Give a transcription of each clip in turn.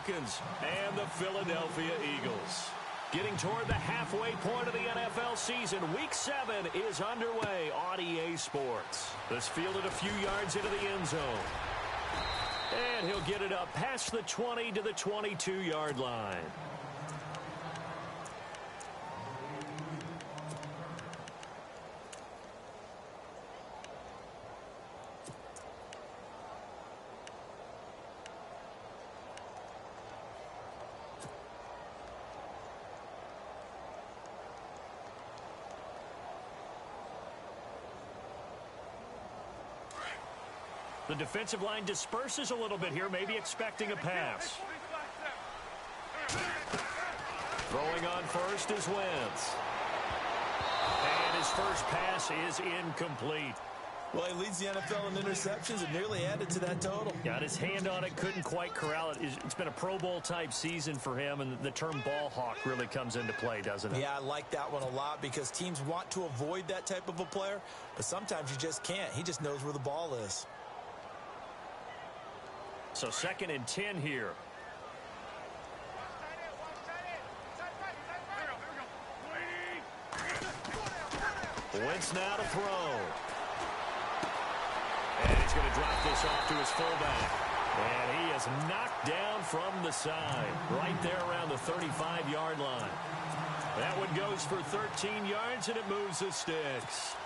Falcons and the Philadelphia Eagles. Getting toward the halfway point of the NFL season, Week 7 is underway on EA Sports. This fielded a few yards into the end zone. And he'll get it up past the 20 to the 22-yard line. The defensive line disperses a little bit here, maybe expecting a pass. Throwing on first is Wentz. And his first pass is incomplete. Well, he leads the NFL in interceptions and nearly added to that total. Got his hand on it, couldn't quite corral it. It's been a Pro Bowl-type season for him, and the term ball hawk really comes into play, doesn't it? Yeah, I like that one a lot because teams want to avoid that type of a player, but sometimes you just can't. He just knows where the ball is. So 2nd and 10 here. Wentz now to throw. And he's going to drop this off to his fullback. And he is knocked down from the side, right there around the 35-yard line. That one goes for 13 yards, and it moves the sticks.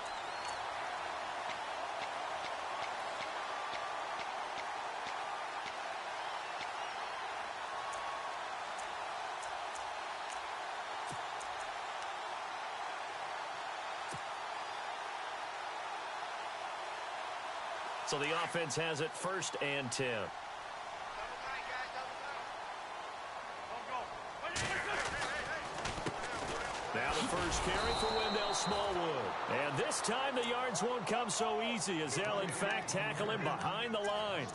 So the offense has it 1st and 10. Now the first carry for Wendell Smallwood. And this time the yards won't come so easy as they'll in fact tackle him behind the line.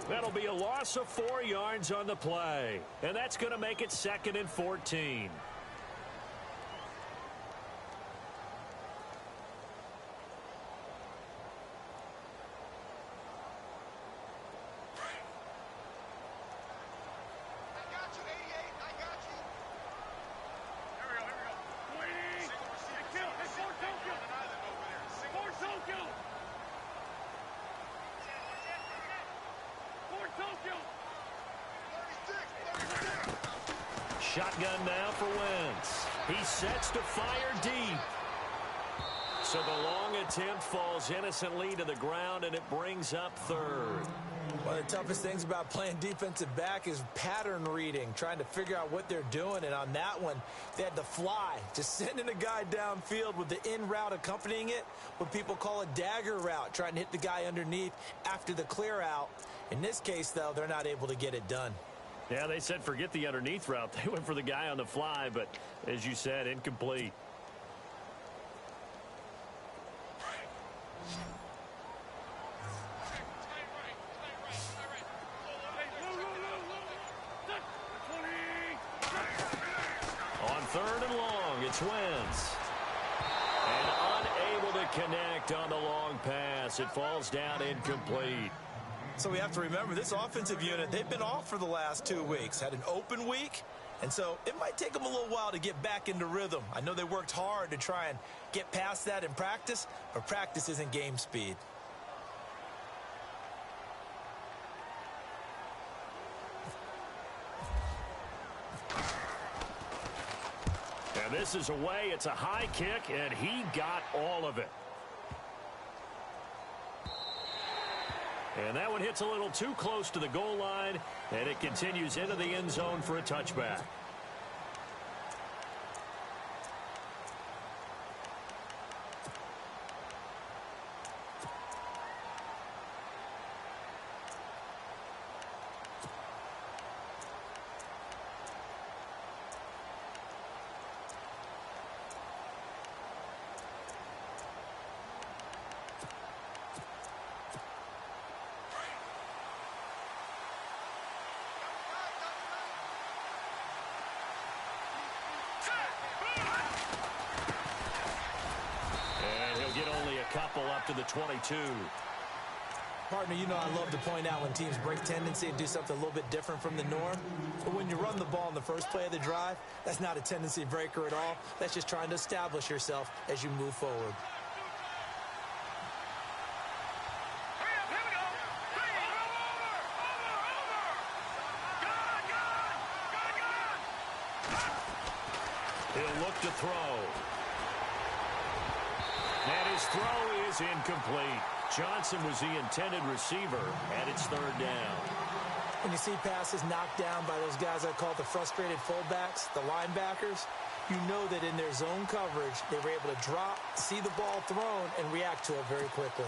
That'll be a loss of 4 yards on the play. And that's going to make it 2nd and 14. Shotgun now for Wentz. He sets to fire deep. So the long attempt falls innocently to the ground, and it brings up 3rd. One of the toughest things about playing defensive back is pattern reading, trying to figure out what they're doing. And on that one, they had to fly, just sending a guy downfield with the in route accompanying it, what people call a dagger route, trying to hit the guy underneath after the clear out. In this case, though, they're not able to get it done. Yeah, they said forget the underneath route. They went for the guy on the fly, but as you said, incomplete. On 3rd and long, it's Wentz. And unable to connect on the long pass. It falls down incomplete. So we have to remember this offensive unit, they've been off for the last 2 weeks, had an open week, and so it might take them a little while to get back into rhythm. I know they worked hard to try and get past that in practice, but practice isn't game speed. And this is away. It's a high kick, and he got all of it. And that one hits a little too close to the goal line, and it continues into the end zone for a touchback. Couple up to the 22. Partner, you know I love to point out when teams break tendency and do something a little bit different from the norm. But when you run the ball in the first play of the drive, that's not a tendency breaker at all. That's just trying to establish yourself as you move forward. He'll look to throw. And his throw is incomplete. Johnson was the intended receiver, and it's third down. When you see passes knocked down by those guys I call the frustrated fullbacks, the linebackers, you know that in their zone coverage, they were able to drop, see the ball thrown, and react to it very quickly.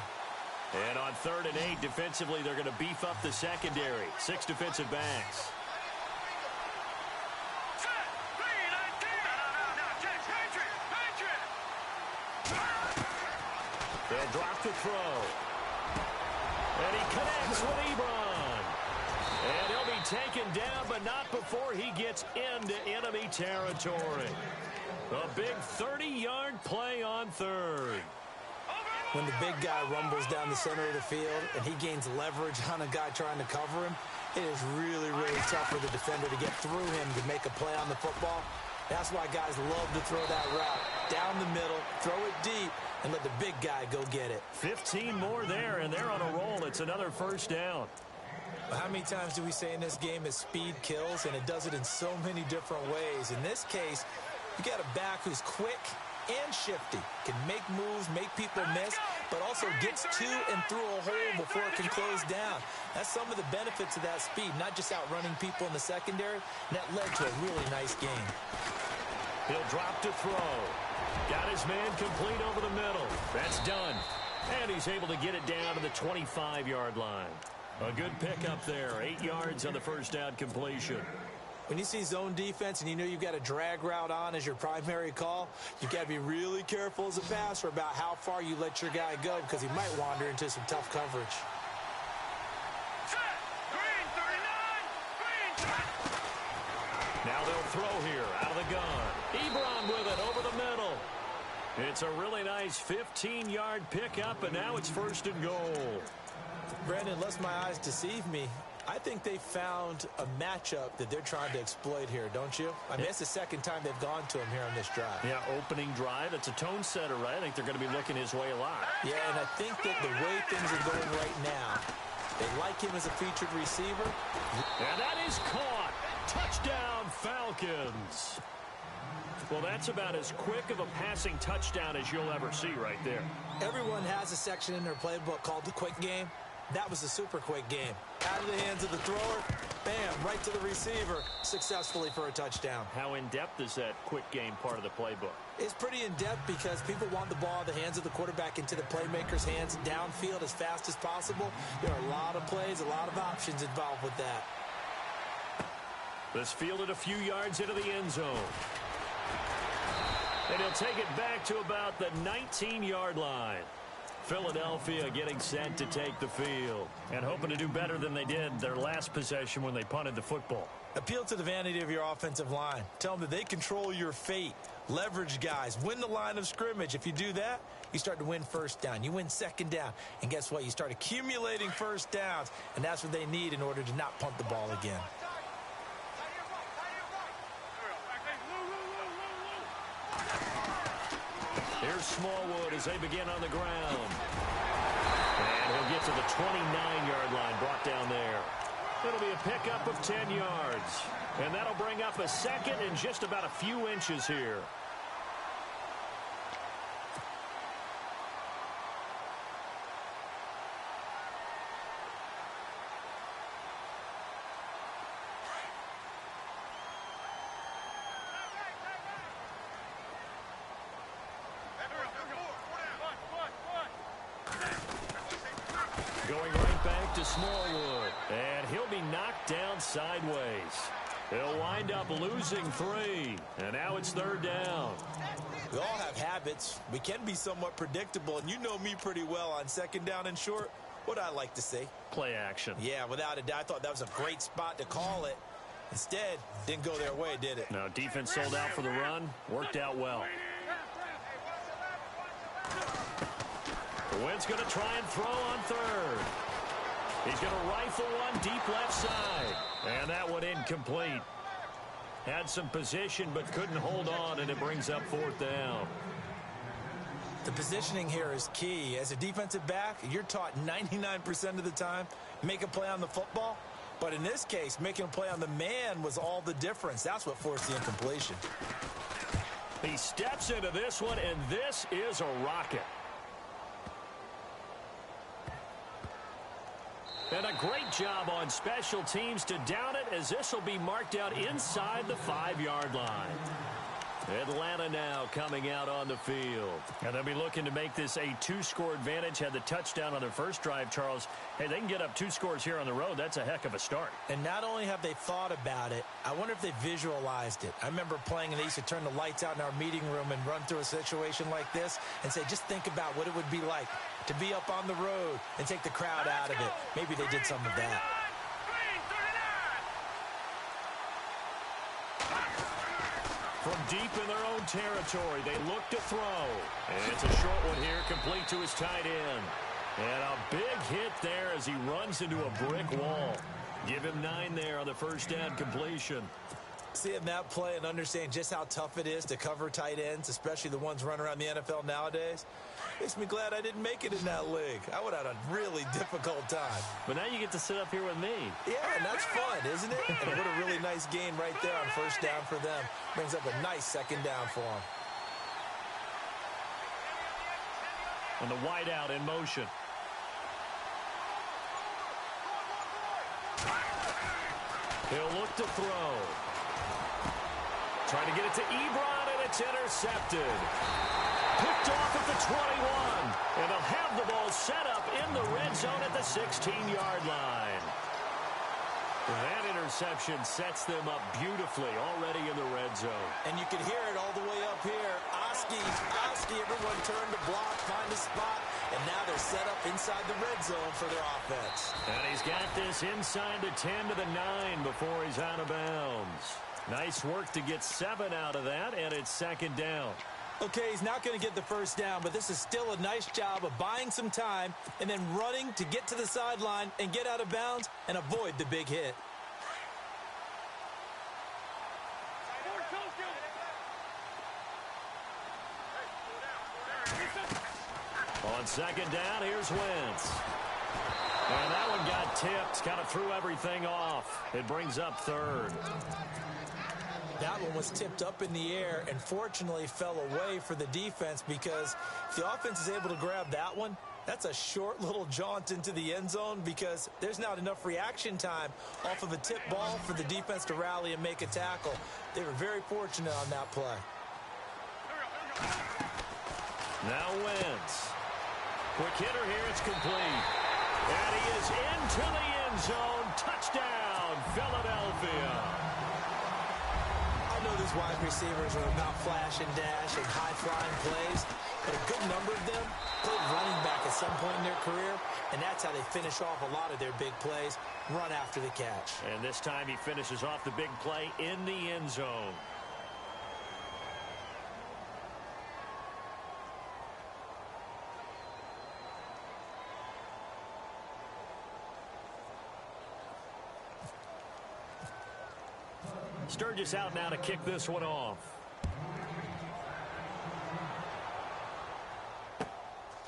And on 3rd and 8, defensively, they're going to beef up the secondary. 6 defensive backs. They'll drop the throw. And he connects with Ebron. And he'll be taken down, but not before he gets into enemy territory. A big 30-yard play on 3rd. When the big guy rumbles down the center of the field and he gains leverage on a guy trying to cover him, it is really, really tough for the defender to get through him to make a play on the football. That's why guys love to throw that route. Down the middle, throw it deep, and let the big guy go get it. 15 more there, and they're on a roll. It's another first down. How many times do we say in this game is speed kills, and it does it in so many different ways. In this case, you got a back who's quick and shifty, can make moves, make people miss, but also gets to and through a hole before it can close down. That's some of the benefits of that speed, not just outrunning people in the secondary, and that led to a really nice game. He'll drop to throw. Got his man complete over the middle. That's done. And he's able to get it down to the 25-yard line. A good pickup there. 8 yards on the first down completion. When you see zone defense and you know you've got a drag route on as your primary call, you've got to be really careful as a passer about how far you let your guy go because he might wander into some tough coverage. Now they'll throw here out of the gun. Ebron with it over the middle. It's a really nice 15-yard pickup, and now it's 1st and goal. Brandon, unless my eyes deceive me, I think they found a matchup that they're trying to exploit here, don't you? I mean, it's the second time they've gone to him here on this drive. Yeah, opening drive. It's a tone setter, right? I think they're going to be looking his way a lot. Yeah, and I think that the way things are going right now, they like him as a featured receiver. And that is caught. Touchdown, Falcons. Well, that's about as quick of a passing touchdown as you'll ever see right there. Everyone has a section in their playbook called the quick game. That was a super quick game. Out of the hands of the thrower, bam, right to the receiver, successfully for a touchdown. How in-depth is that quick game part of the playbook? It's pretty in-depth because people want the ball out of the hands of the quarterback into the playmaker's hands downfield as fast as possible. There are a lot of plays, a lot of options involved with that. This fielded a few yards into the end zone. And he'll take it back to about the 19-yard line. Philadelphia getting set to take the field and hoping to do better than they did their last possession when they punted the football. Appeal to the vanity of your offensive line. Tell them that they control your fate. Leverage guys. Win the line of scrimmage. If you do that, you start to win first down. You win second down. And guess what? You start accumulating first downs. And that's what they need in order to not punt the ball again. Here's Smallwood as they begin on the ground. And he'll get to the 29-yard line, brought down there. It'll be a pickup of 10 yards. And that'll bring up a second and just about a few inches here. Going right back to Smallwood. And he'll be knocked down sideways. He'll wind up losing 3. And now it's 3rd down. We all have habits. We can be somewhat predictable. And you know me pretty well on 2nd down and short. What I like to say. Play action. Yeah, without a doubt. I thought that was a great spot to call it. Instead, didn't go their way, did it? No, defense sold out for the run. Worked out well. The Wynn's going to try and throw on 3rd. He's going to rifle one deep left side. And that one incomplete. Had some position but couldn't hold on, and it brings up fourth down. The positioning here is key. As a defensive back, you're taught 99% of the time, make a play on the football. But in this case, making a play on the man was all the difference. That's what forced the incompletion. He steps into this one, and this is a rocket. And a great job on special teams to down it, as this will be marked out inside the 5-yard line. Atlanta now coming out on the field. And they'll be looking to make this a 2-score advantage. Had the touchdown on their first drive, Charles. Hey, they can get up 2 scores here on the road. That's a heck of a start. And not only have they thought about it, I wonder if they visualized it. I remember playing, and they used to turn the lights out in our meeting room and run through a situation like this and say, just think about what it would be like to be up on the road and take the crowd out of it. Maybe they did some of that. From deep in their own territory, they look to throw. And it's a short one here, complete to his tight end. And a big hit there as he runs into a brick wall. Give him 9 there on the first down completion. Seeing that play and understand just how tough it is to cover tight ends, especially the ones running around the NFL nowadays, makes me glad I didn't make it in that league. I would have had a really difficult time. But now you get to sit up here with me. Yeah, and that's fun, isn't it? And what a really nice gain right there on first down for them. Brings up a nice second down for them. And the wideout in motion. He'll look to throw. Trying to get it to Ebron, and it's intercepted. Picked off at the 21. And they'll have the ball set up in the red zone at the 16-yard line. That interception sets them up beautifully already in the red zone. And you can hear it all the way up here. Oski, everyone turned to block, find a spot, and now they're set up inside the red zone for their offense. And he's got this inside the 10 to the 9 before he's out of bounds. Nice work to get 7 out of that, and it's second down. Okay, he's not going to get the first down, but this is still a nice job of buying some time and then running to get to the sideline and get out of bounds and avoid the big hit. On second down, here's Wentz. And that one got tipped, kind of threw everything off. It brings up third. That one was tipped up in the air and fortunately fell away for the defense, because if the offense is able to grab that one, that's a short little jaunt into the end zone, because there's not enough reaction time off of a tip ball for the defense to rally and make a tackle. They were very fortunate on that play. Now Wentz. Quick hitter here, it's complete. And he is into the end zone. Touchdown, Philadelphia. I know these wide receivers are about flash and dash and high-flying plays, but a good number of them played running back at some point in their career, and that's how they finish off a lot of their big plays, run after the catch. And this time he finishes off the big play in the end zone. Sturgis out now to kick this one off.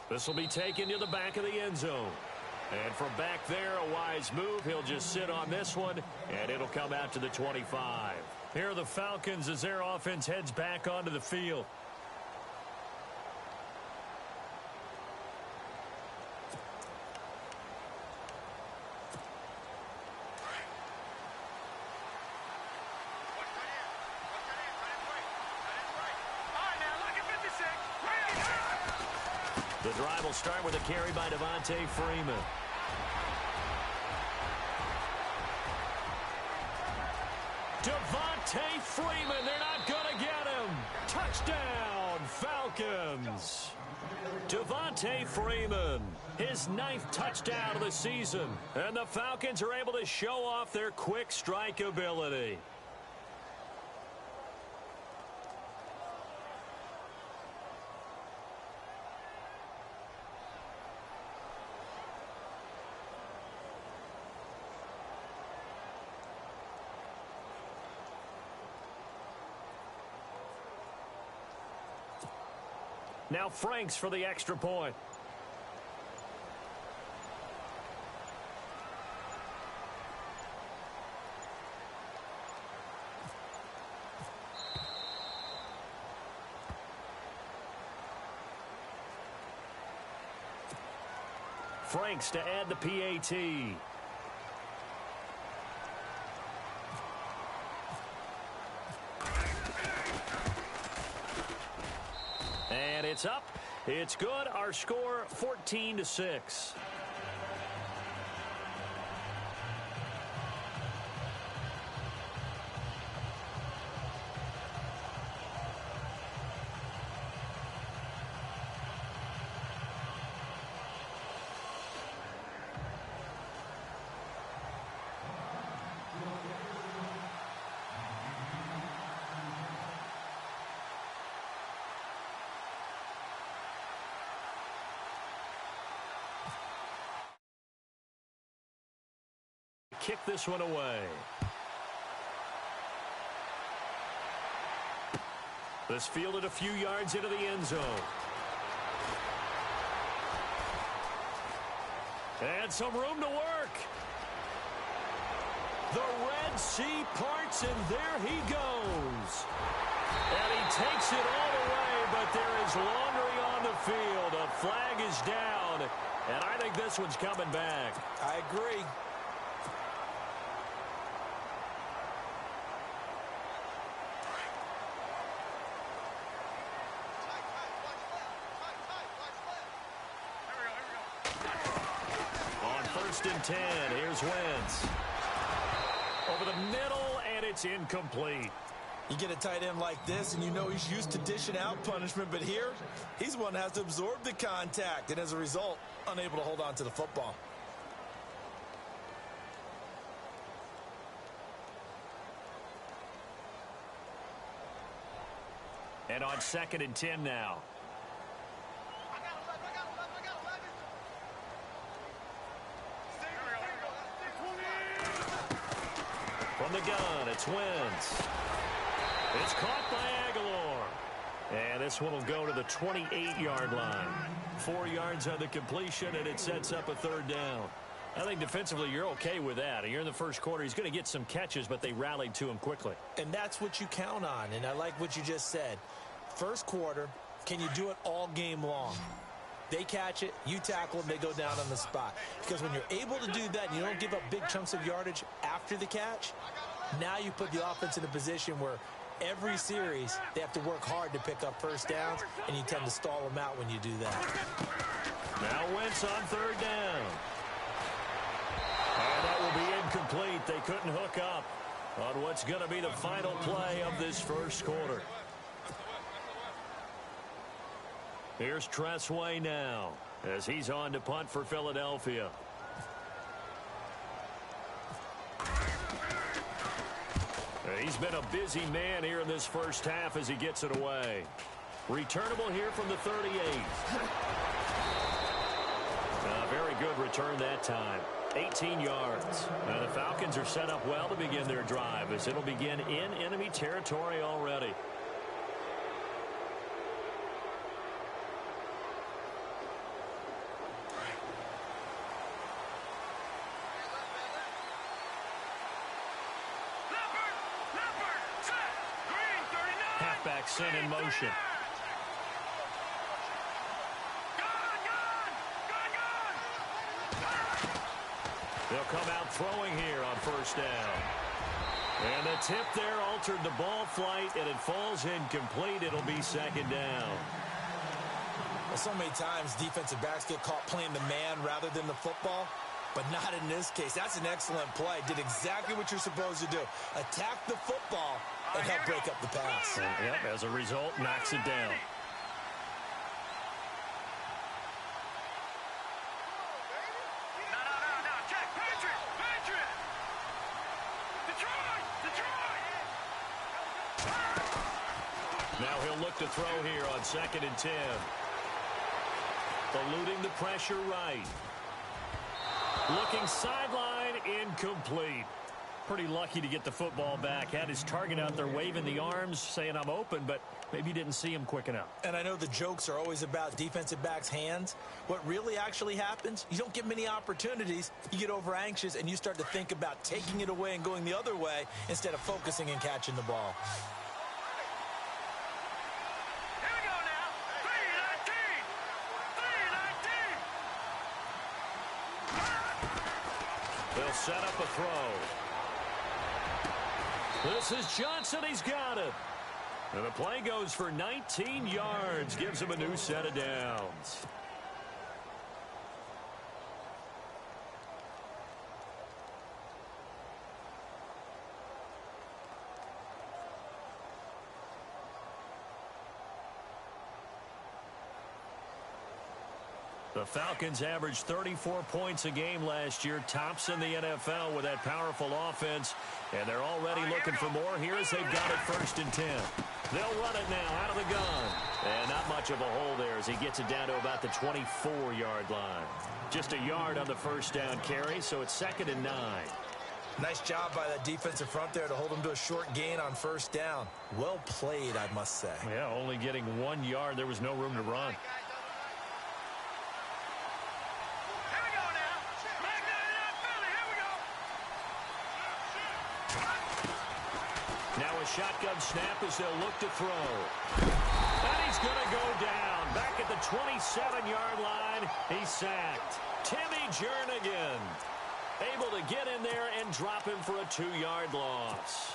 This will be taken to the back of the end zone. And from back there, a wise move. He'll just sit on this one, and it'll come out to the 25. Here are the Falcons as their offense heads back onto the field. The drive will start with a carry by Devontae Freeman. Devontae Freeman, they're not going to get him. Touchdown, Falcons. Devontae Freeman, his 9th touchdown of the season. And the Falcons are able to show off their quick strike ability. Now Franks for the extra point. Franks to add the PAT. And it's up. It's good. Our score 14-6. Kick this one away. This fielded a few yards into the end zone. And some room to work. The Red Sea parts, and there he goes. And he takes it all the way, but there is laundry on the field. A flag is down, and I think this one's coming back. I agree. And 10. Here's Wentz. Over the middle, and it's incomplete. You get a tight end like this, and you know he's used to dishing out punishment, but here, he's one that has to absorb the contact, and as a result, unable to hold on to the football. And on 2nd and 10 now. From the gun, it's Wentz. It's caught by Aguilar. And this one will go to the 28-yard line. 4 yards on the completion, and it sets up a 3rd down. I think defensively you're okay with that. You're in the first quarter. He's going to get some catches, but they rallied to him quickly. And that's what you count on, and I like what you just said. First quarter, can you do it all game long? They catch it, you tackle them, they go down on the spot. Because when you're able to do that and you don't give up big chunks of yardage after the catch, now you put the offense in a position where every series they have to work hard to pick up first downs, and you tend to stall them out when you do that. Now Wentz on 3rd down. And that will be incomplete. They couldn't hook up on what's going to be the final play of this first quarter. Here's Tressway now as he's on to punt for Philadelphia. He's been a busy man here in this first half as he gets it away. Returnable here from the 38. Very good return that time. 18 yards. Now the Falcons are set up well to begin their drive as it'll begin in enemy territory already. Halfback sent in motion. They'll come out throwing here on 1st down. And the tip there altered the ball flight, and it falls incomplete. It'll be 2nd down. Well, so many times defensive backs get caught playing the man rather than the football, but not in this case. That's an excellent play. Did exactly what you're supposed to do. Attack the football and help break up the pass. Yep, as a result, knocks it down. Now he'll look to throw here on 2nd and 10. Eluding the pressure right. Looking sideline, incomplete. Pretty lucky to get the football back. Had his target out there waving the arms, saying I'm open, but maybe didn't see him quick enough. And I know the jokes are always about defensive backs' hands. What really actually happens, you don't get many opportunities. You get over anxious, and you start to think about taking it away and going the other way instead of focusing and catching the ball. Here we go now. 3-19. 3-19. They'll set up a throw. This is Johnson. He's got it. And the play goes for 19 yards. Gives him a new set of downs. The Falcons averaged 34 points a game last year, tops in the NFL with that powerful offense, and they're already looking for more here as they've got it 1st and 10. They'll run it now out of the gun, and not much of a hole there as he gets it down to about the 24-yard line. Just a yard on the first down carry, so it's 2nd and 9. Nice job by that defensive front there to hold them to a short gain on 1st down. Well played, I must say. Yeah, only getting 1 yard. There was no room to run. Shotgun snap as they'll look to throw. And he's going to go down. Back at the 27-yard line, he's sacked. Timmy Jernigan able to get in there and drop him for a 2-yard loss.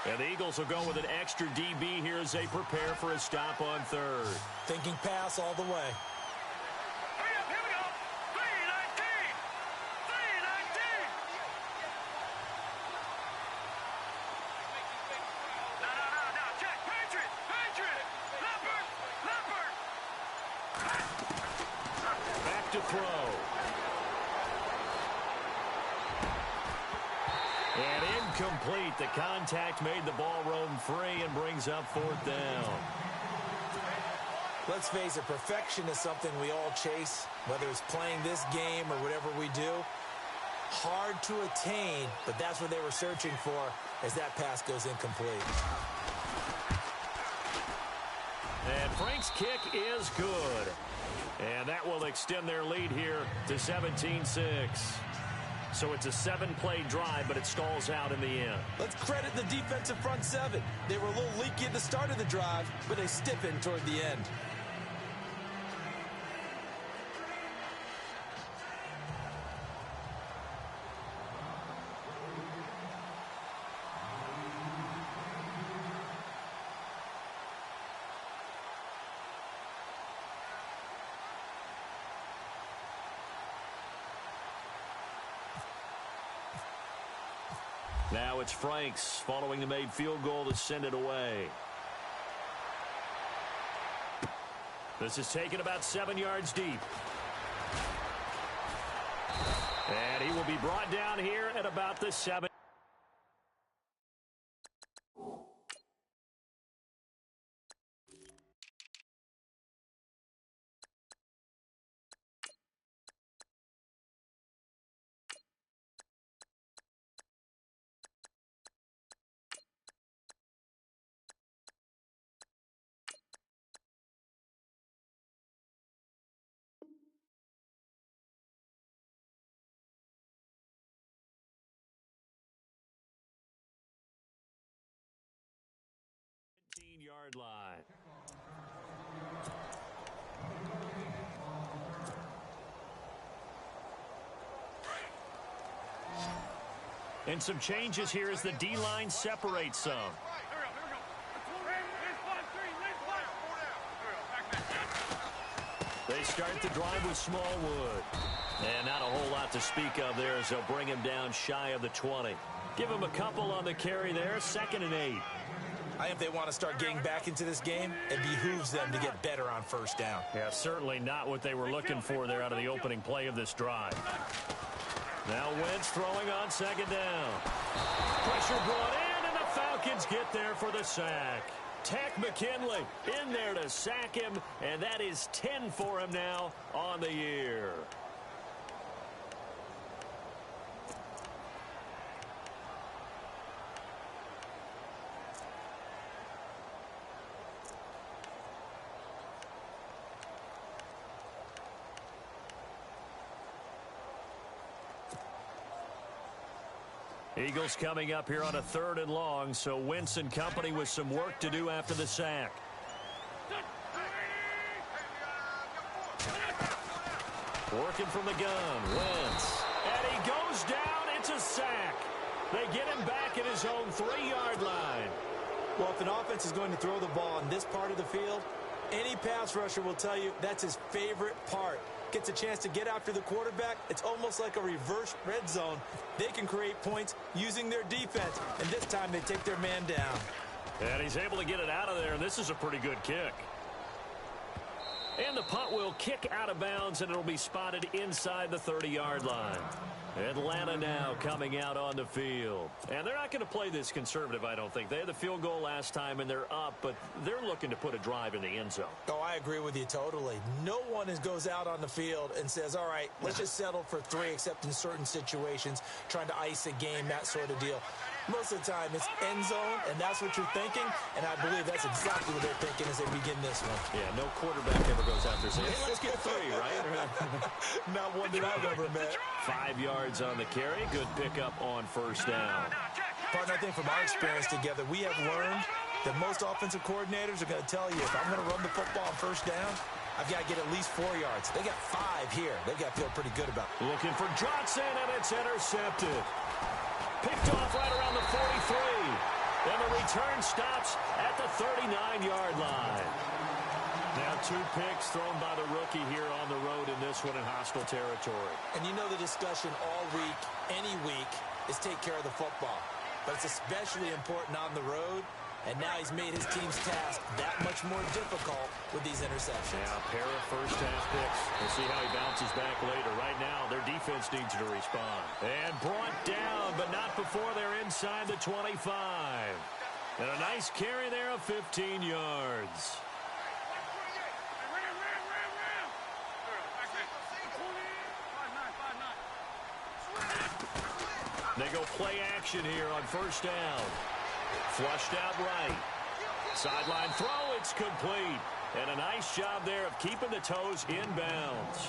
And the Eagles will go with an extra DB here as they prepare for a stop on 3rd. Thinking pass all the way. To throw. And incomplete. The contact made the ball roam free and brings up 4th down. Let's face it, perfection is something we all chase, whether it's playing this game or whatever we do. Hard to attain, but that's what they were searching for as that pass goes incomplete. And Frank's kick is good. And that will extend their lead here to 17-6. So it's a 7-play drive, but it stalls out in the end. Let's credit the defensive front 7. They were a little leaky at the start of the drive, but they stiffened toward the end. Now it's Franks following the made field goal to send it away. This is taken about 7 yards deep. And he will be brought down here at about the 7. Yard line. And some changes here as the D-line separates some. They start the drive with Smallwood. And not a whole lot to speak of there as they'll bring him down shy of the 20. Give him a couple on the carry there, 2nd and 8. I think if they want to start getting back into this game, it behooves them to get better on 1st down. Yeah, certainly not what they were looking for there out of the opening play of this drive. Now Wentz throwing on 2nd down. Pressure brought in, and the Falcons get there for the sack. Tech McKinley in there to sack him, and that is 10 for him now on the year. Eagles coming up here on a 3rd and long, so Wentz and company with some work to do after the sack. Working from the gun, Wentz. And he goes down. It's a sack. They get him back at his own 3-yard line. Well, if an offense is going to throw the ball on this part of the field, any pass rusher will tell you that's his favorite part. Gets a chance to get after the quarterback. It's almost like a reverse red zone. They can create points using their defense, and this time they take their man down. And he's able to get it out of there, and this is a pretty good kick. And the punt will kick out of bounds, and it'll be spotted inside the 30-yard line. Atlanta now coming out on the field. And they're not going to play this conservative, I don't think. They had the field goal last time, and they're up, but they're looking to put a drive in the end zone. Oh, I agree with you totally. No one goes out on the field and says, all right, let's just settle for 3, except in certain situations, trying to ice a game, that sort of deal. Most of the time, it's end zone, and that's what you're thinking, and I believe that's exactly what they're thinking as they begin this one. Yeah, no quarterback ever goes out there saying, hey, let's get 3, right? Not one that I've ever met. 5 yards on the carry. Good pickup on 1st down. Partner, I think from our experience together, we have learned that most offensive coordinators are going to tell you, if I'm going to run the football on 1st down, I've got to get at least 4 yards. They got 5 here. They've got to feel pretty good about it. Looking for Johnson, and it's intercepted. Picked off right around the 43. And the return stops at the 39-yard line. Now 2 picks thrown by the rookie here on the road in this one in hostile territory. And you know the discussion all week, any week, is take care of the football. But it's especially important on the road. And now he's made his team's task that much more difficult with these interceptions. Yeah, a pair of first-half picks. We'll see how he bounces back later. Right now, their defense needs to respond. And brought down, but not before they're inside the 25. And a nice carry there of 15 yards. They go play action here on 1st down. Flushed out right. Sideline throw, it's complete. And a nice job there of keeping the toes in bounds.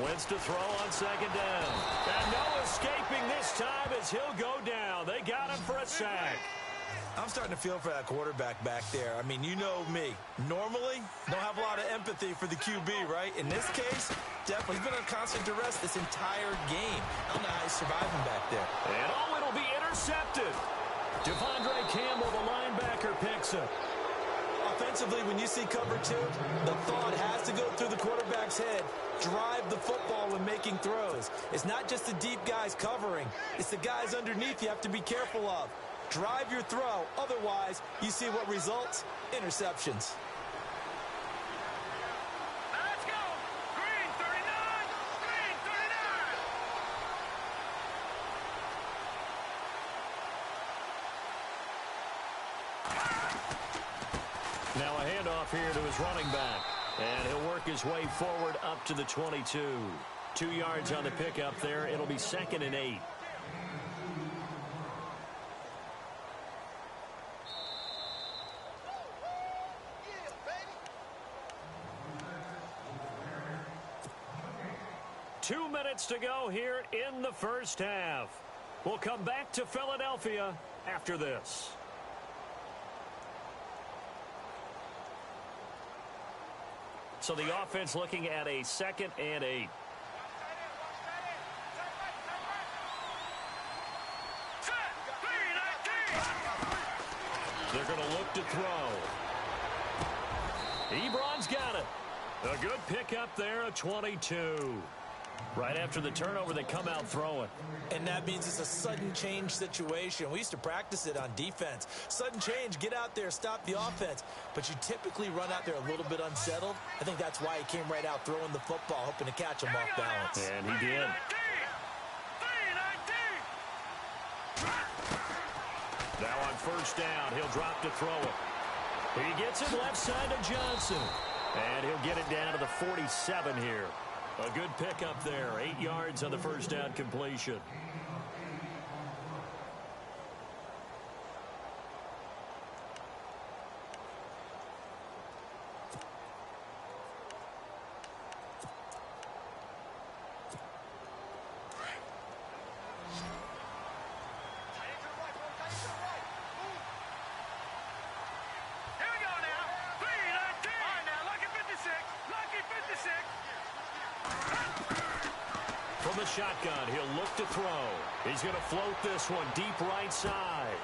Wentz to throw on 2nd down. And no escaping this time as he'll go down. They got him for a sack. I'm starting to feel for that quarterback back there. I mean, you know me. Normally, don't have a lot of empathy for the QB, right? In this case, definitely. He's been on constant duress this entire game. I don't know how he's surviving back there. And it'll be intercepted. Devondre Campbell, the linebacker, picks it. Offensively, when you see cover 2, the thought has to go through the quarterback's head. Drive the football when making throws. It's not just the deep guys covering. It's the guys underneath you have to be careful of. Drive your throw. Otherwise, you see what results? Interceptions. Let's go. Green 39. Green 39. Now a handoff here to his running back. And he'll work his way forward up to the 22. 2 yards on the pickup there. It'll be 2nd and 8. Two minutes to go here in the 1st half. We'll come back to Philadelphia after this. So the offense looking at a 2nd and 8. They're going to look to throw. Ebron's got it. A good pickup there, a 22. Right after the turnover, they come out throwing. And that means it's a sudden change situation. We used to practice it on defense. Sudden change, get out there, stop the offense. But you typically run out there a little bit unsettled. I think that's why he came right out throwing the football, hoping to catch him off balance. And he did. Now on first down, he'll drop to throw it. He gets it left side to Johnson. And he'll get it down to the 47 here. A good pickup there. 8 yards on the first down completion. From the shotgun, he'll look to throw. He's going to float this one deep right side.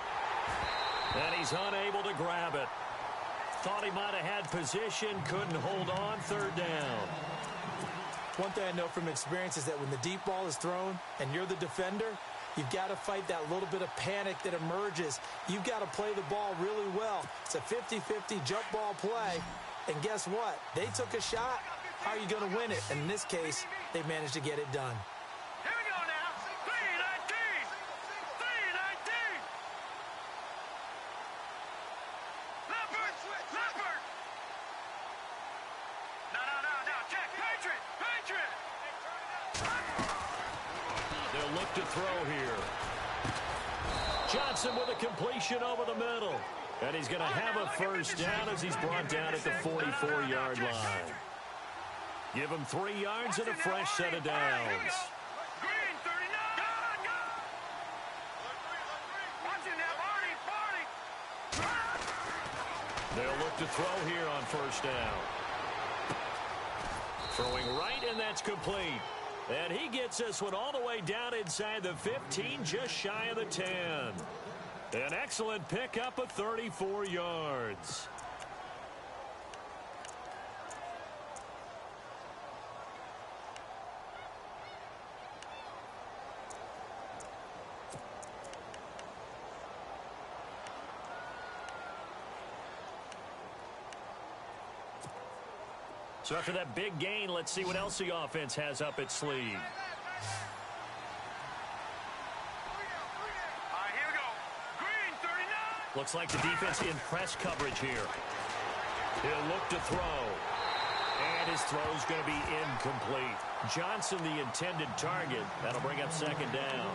And he's unable to grab it. Thought he might have had position, couldn't hold on, third down. One thing I know from experience is that when the deep ball is thrown and you're the defender, you've got to fight that little bit of panic that emerges. You've got to play the ball really well. It's a 50-50 jump ball play. And guess what? They took a shot. How are you going to win it? And in this case, they managed to get it done. Here we go now. 3-19. 3-19. Leopard. Leopard. No. Check. Patriot. They'll look to throw here. Johnson with a completion over the middle. And he's going to have a first down as he's brought down at the 44-yard line. Give him 3 yards and a fresh set of downs. Green, 39. Go. Watch it now, Barney. They'll look to throw here on first down. Throwing right, and that's complete. And he gets this one all the way down inside the 15, just shy of the 10. An excellent pickup of 34 yards. So after that big gain, let's see what else the offense has up its sleeve. All right, here we go. Green, 39. Looks like the defense in press coverage here. He'll look to throw. And his throw's going to be incomplete. Johnson, the intended target. That'll bring up second down.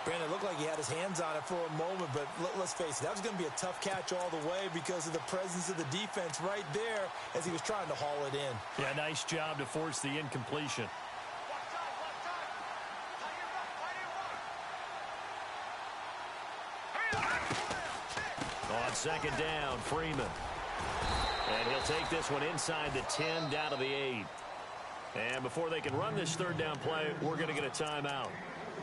Brandon, it looked like he had his hands on it for a moment, but let's face it, that was going to be a tough catch all the way because of the presence of the defense right there as he was trying to haul it in. Yeah, nice job to force the incompletion. On second down, Freeman. And he'll take this one inside the 10, down to the 8. And before they can run this third down play, we're going to get a timeout,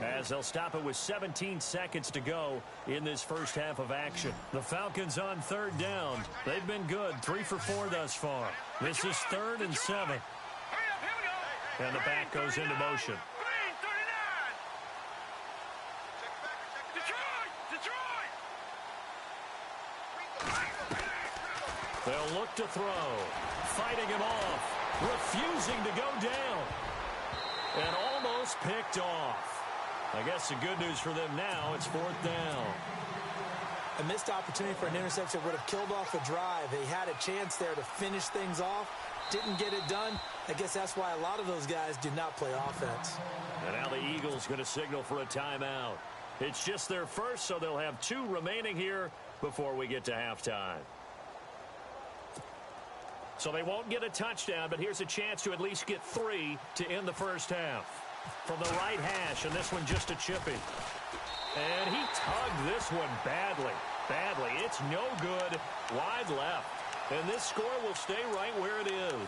as they'll stop it with 17 seconds to go in this first half of action. The Falcons on third down. They've been good, 3 for 4 thus far. This is 3rd and 7. And the back goes into motion. Green, 39. Detroit. They'll look to throw. Fighting him off. Refusing to go down. And almost picked off. I guess the good news for them now, it's 4th down. A missed opportunity for an interception would have killed off a drive. They had a chance there to finish things off. Didn't get it done. I guess that's why a lot of those guys do not play offense. And now the Eagles going to signal for a timeout. It's just their first, so they'll have 2 remaining here before we get to halftime. So they won't get a touchdown, but here's a chance to at least get 3 to end the first half. From the right hash, and this one just a chippy. And he tugged this one badly. It's no good. Wide left. And this score will stay right where it is.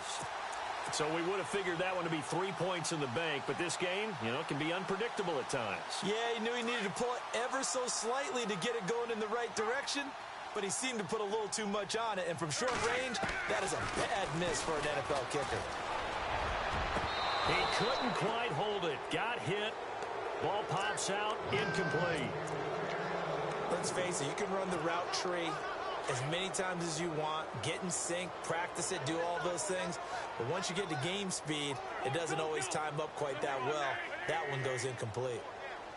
So we would have figured that one to be 3 points in the bank, but this game, can be unpredictable at times. Yeah, he knew he needed to pull it ever so slightly to get it going in the right direction, but he seemed to put a little too much on it, and from short range, that is a bad miss for an NFL kicker. He couldn't quite hold it. Got hit. Ball pops out. Incomplete. Let's face it, you can run the route tree as many times as you want, get in sync, practice it, do all those things. But once you get to game speed, it doesn't always time up quite that well. That one goes incomplete.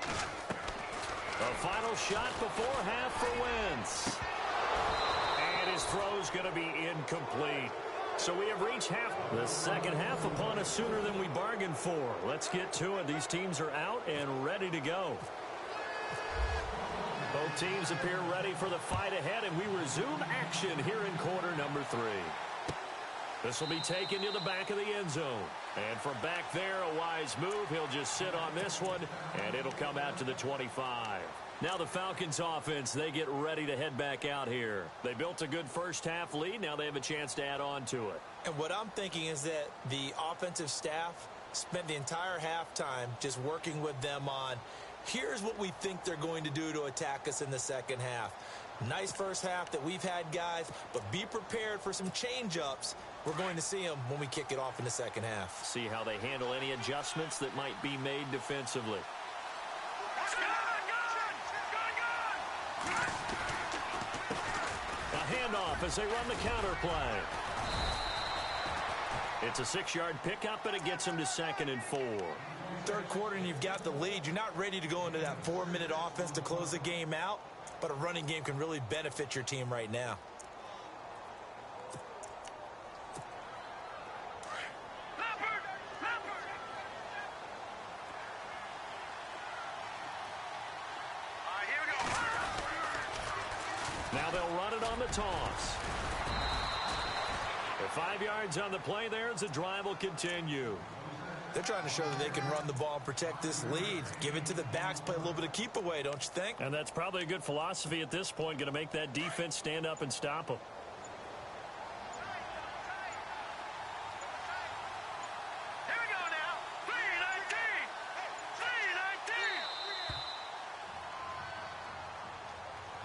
A final shot before half for Wentz. And his throw's going to be incomplete. So we have reached half. The second half upon us sooner than we bargained for. Let's get to it. These teams are out and ready to go. Both teams appear ready for the fight ahead, and we resume action here in quarter number 3. This will be taken to the back of the end zone. And from back there, a wise move. He'll just sit on this one, and it'll come out to the 25. Now the Falcons offense, they get ready to head back out here. They built a good first half lead. Now they have a chance to add on to it. And what I'm thinking is that the offensive staff spent the entire halftime just working with them on, here's what we think they're going to do to attack us in the second half. Nice first half that we've had, guys, but be prepared for some change-ups. We're going to see them when we kick it off in the second half. See how they handle any adjustments that might be made defensively. A handoff as they run the counter play. It's a 6-yard pickup, and it gets them to 2nd and 4. Third quarter, and you've got the lead. You're not ready to go into that 4-minute offense to close the game out, but a running game can really benefit your team right now. Now they'll run it on the toss. With 5 yards on the play there, as the drive will continue. They're trying to show that they can run the ball and protect this lead. Give it to the backs, play a little bit of keep away, don't you think? And that's probably a good philosophy at this point, going to make that defense stand up and stop them. Here we go now. 3-19. 3-19.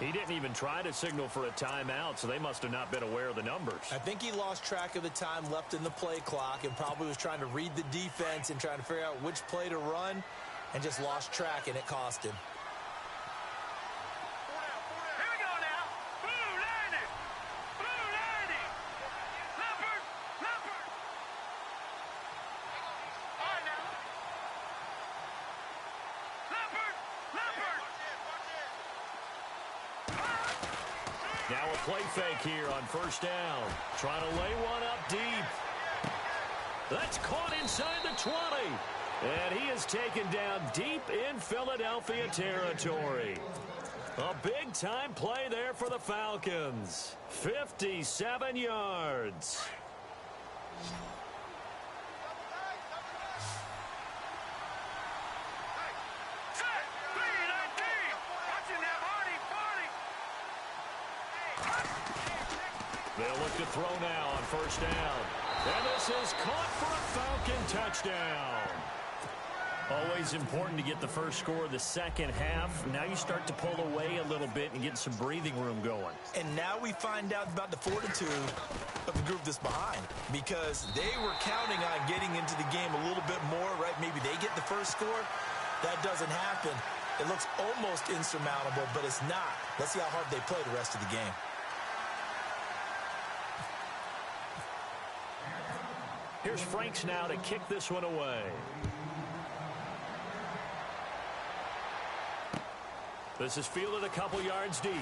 He didn't even try to signal for a timeout, so they must have not been aware of the numbers. I think he lost track of the time left in the play clock and probably was trying to read the defense and trying to figure out which play to run and just lost track, and it cost him. Here we go now. Blue 90. Blue 90. Leopard. Leopard. All right now. Leopard. Leopard. Now a play fake here on first down. Trying to lay one up deep. That's caught inside the 20. And he is taken down deep in Philadelphia territory. A big-time play there for the Falcons. 57 yards. Set. 3-19. Watching that Hardy party. They'll look to throw now on first down. And this is caught for a Falcon touchdown. Always important to get the first score of the second half. Now you start to pull away a little bit and get some breathing room going. And now we find out about the fortitude of the group that's behind, because they were counting on getting into the game a little bit more, right? Maybe they get the first score. That doesn't happen. It looks almost insurmountable, but it's not. Let's see how hard they play the rest of the game. Here's Franks now to kick this one away. This is fielded a couple yards deep.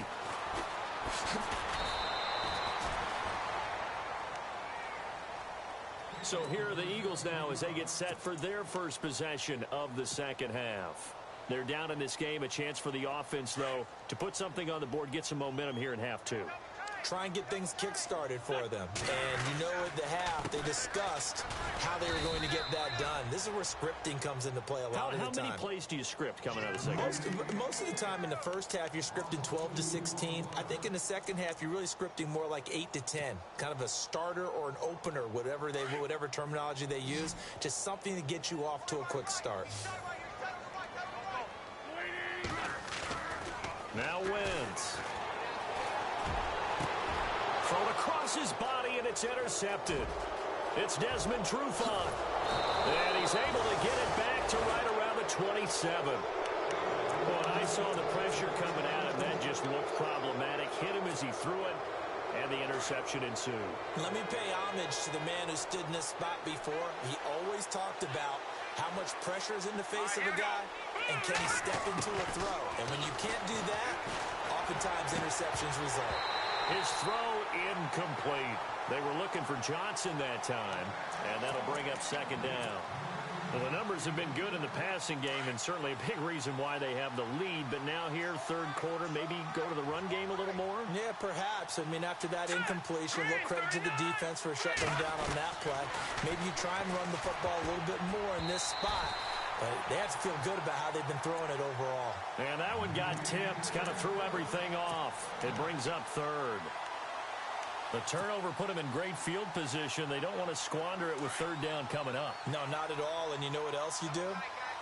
So here are the Eagles now as they get set for their first possession of the second half. They're down in this game. A chance for the offense, though, to put something on the board, get some momentum here in half 2. Try and get things kick-started for them. And you know at the half, they discussed how they were going to get that done. This is where scripting comes into play a lot of the time. How many plays do you script coming out of the second half? Most of the time in the first half, you're scripting 12 to 16. I think in the second half, you're really scripting more like 8 to 10. Kind of a starter or an opener, whatever terminology they use. Just something to get you off to a quick start. Now Wentz. Thrown across his body, and it's intercepted. It's Desmond Trufant. And he's able to get it back to right around the 27. When I saw the pressure coming at him, that just looked problematic. Hit him as he threw it, and the interception ensued. Let me pay homage to the man who stood in this spot before. He always talked about how much pressure is in the face of a guy, and can he step into a throw? And when you can't do that, oftentimes interceptions result. His throw incomplete. They were looking for Johnson that time, and that'll bring up second down. Well, the numbers have been good in the passing game, and certainly a big reason why they have the lead. But now here, third quarter, maybe go to the run game a little more? Yeah, perhaps. I mean, after that incompletion, a little credit to the defense for shutting them down on that play. Maybe you try and run the football a little bit more in this spot. But they have to feel good about how they've been throwing it overall. And that one got tipped, kind of threw everything off. It brings up third. The turnover put them in great field position. They don't want to squander it with third down coming up. No, not at all. And you know what else you do?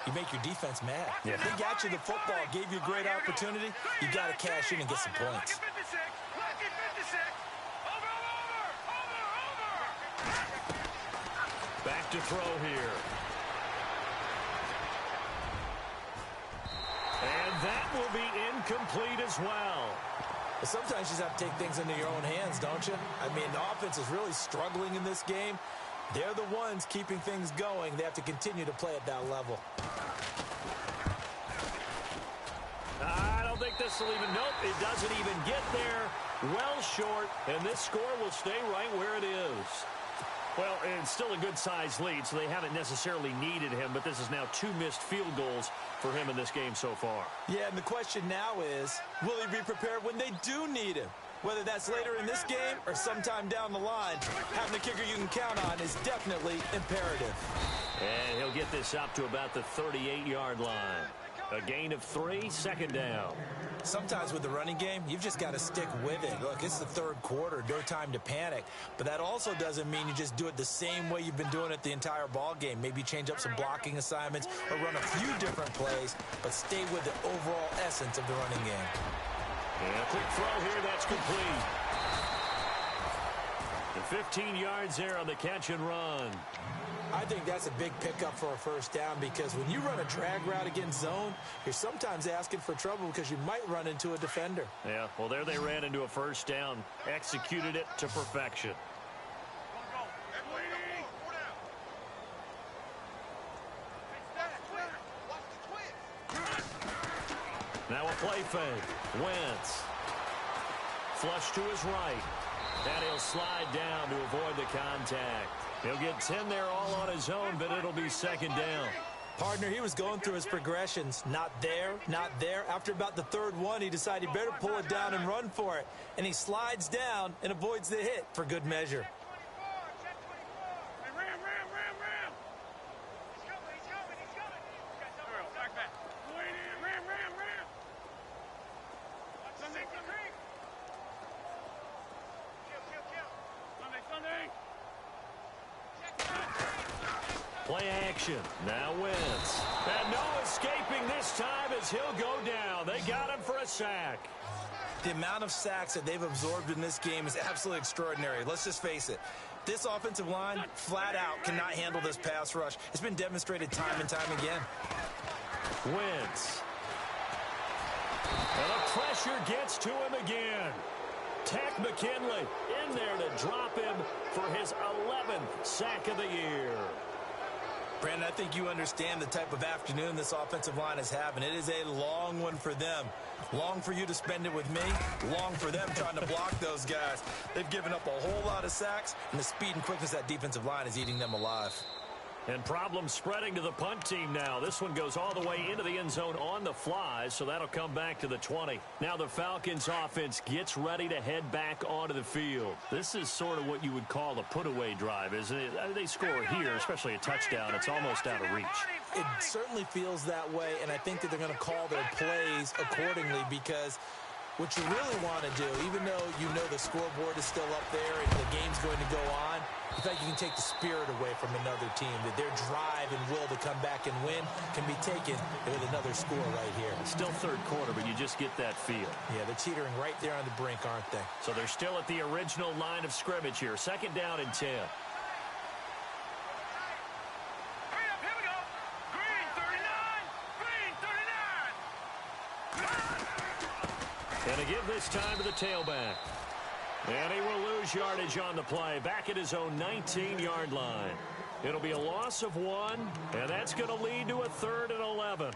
You make your defense mad. Yeah. They got you the football, gave you a great opportunity. You got to cash in and get some points. Back to throw here. And that will be incomplete as well. But sometimes you just have to take things into your own hands, don't you? I mean, the offense is really struggling in this game. They're the ones keeping things going. They have to continue to play at that level. I don't think this will even, nope, it doesn't even get there. Well short, and this score will stay right where it is. Well, it's still a good-sized lead, so they haven't necessarily needed him, but this is now 2 missed field goals for him in this game so far. Yeah, and the question now is, will he be prepared when they do need him? Whether that's later in this game or sometime down the line, having a kicker you can count on is definitely imperative. And he'll get this up to about the 38-yard line. A gain of 3, second down. Sometimes with the running game, you've just got to stick with it. Look, it's the third quarter, no time to panic. But that also doesn't mean you just do it the same way you've been doing it the entire ball game. Maybe change up some blocking assignments or run a few different plays, but stay with the overall essence of the running game. And a quick throw here, that's complete. The 15 yards there on the catch and run. I think that's a big pickup for a first down because when you run a drag route against zone, you're sometimes asking for trouble because you might run into a defender. Yeah, well, there they ran into a first down, executed it to perfection. Now a play fake. Wentz. Flush to his right. And he'll slide down to avoid the contact. He'll get 10 there all on his own, but it'll be second down. Partner, he was going through his progressions. Not there, not there. After about the third one, he decided he better pull it down and run for it. And he slides down and avoids the hit for good measure. Play action. Now Wentz. And no escaping this time as he'll go down. They got him for a sack. The amount of sacks that they've absorbed in this game is absolutely extraordinary. Let's just face it. This offensive line, flat out, cannot handle this pass rush. It's been demonstrated time and time again. Wentz. And the pressure gets to him again. Tack McKinley in there to drop him for his 11th sack of the year. Brandon, I think you understand the type of afternoon this offensive line is having. It is a long one for them. Long for you to spend it with me. Long for them trying to block those guys. They've given up a whole lot of sacks, and the speed and quickness of that defensive line is eating them alive. And problems spreading to the punt team now. This one goes all the way into the end zone on the fly, so that'll come back to the 20. Now the Falcons offense gets ready to head back onto the field. This is sort of what you would call a put-away drive, isn't it? They score here, especially a touchdown. It's almost out of reach. It certainly feels that way, and I think that they're going to call their plays accordingly because what you really want to do, even though you know the scoreboard is still up there and the game's going to go on, you think you can take the spirit away from another team, that their drive and will to come back and win can be taken with another score right here. It's still third quarter, but you just get that feel. Yeah, they're teetering right there on the brink, aren't they? So they're still at the original line of scrimmage here. Second down and 10. And to give this time to the tailback. And he will lose yardage on the play, back at his own 19-yard line. It'll be a loss of 1, and that's going to lead to a 3rd and 11.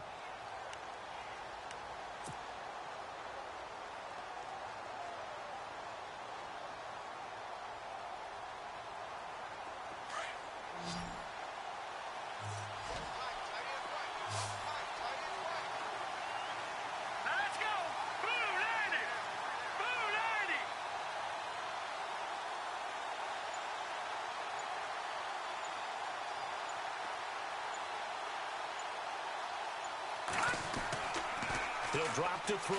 He'll drop to throw.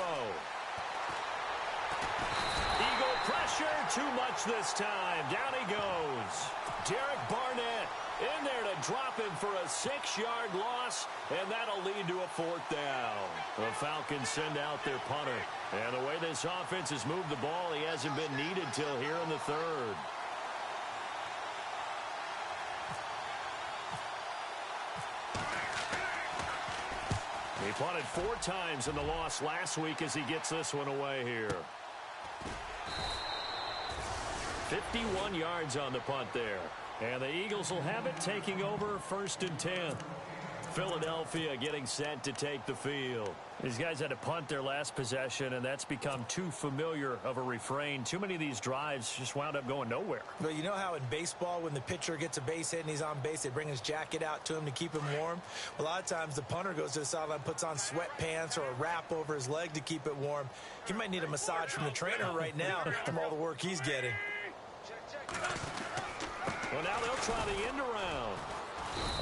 Eagle pressure, too much this time. Down he goes. Derek Barnett in there to drop him for a 6-yard loss, and that'll lead to a 4th down. The Falcons send out their punter. And the way this offense has moved the ball, he hasn't been needed till here in the 3rd. He punted 4 times in the loss last week as he gets this one away here. 51 yards on the punt there. And the Eagles will have it, taking over 1st and 10. Philadelphia getting set to take the field. These guys had to punt their last possession, and that's become too familiar of a refrain. Too many of these drives just wound up going nowhere. Well, you know how in baseball, when the pitcher gets a base hit and he's on base, they bring his jacket out to him to keep him warm? A lot of times the punter goes to the sideline, puts on sweatpants or a wrap over his leg to keep it warm. He might need a massage from the trainer right now from all the work he's getting. Well, now they'll try the end around.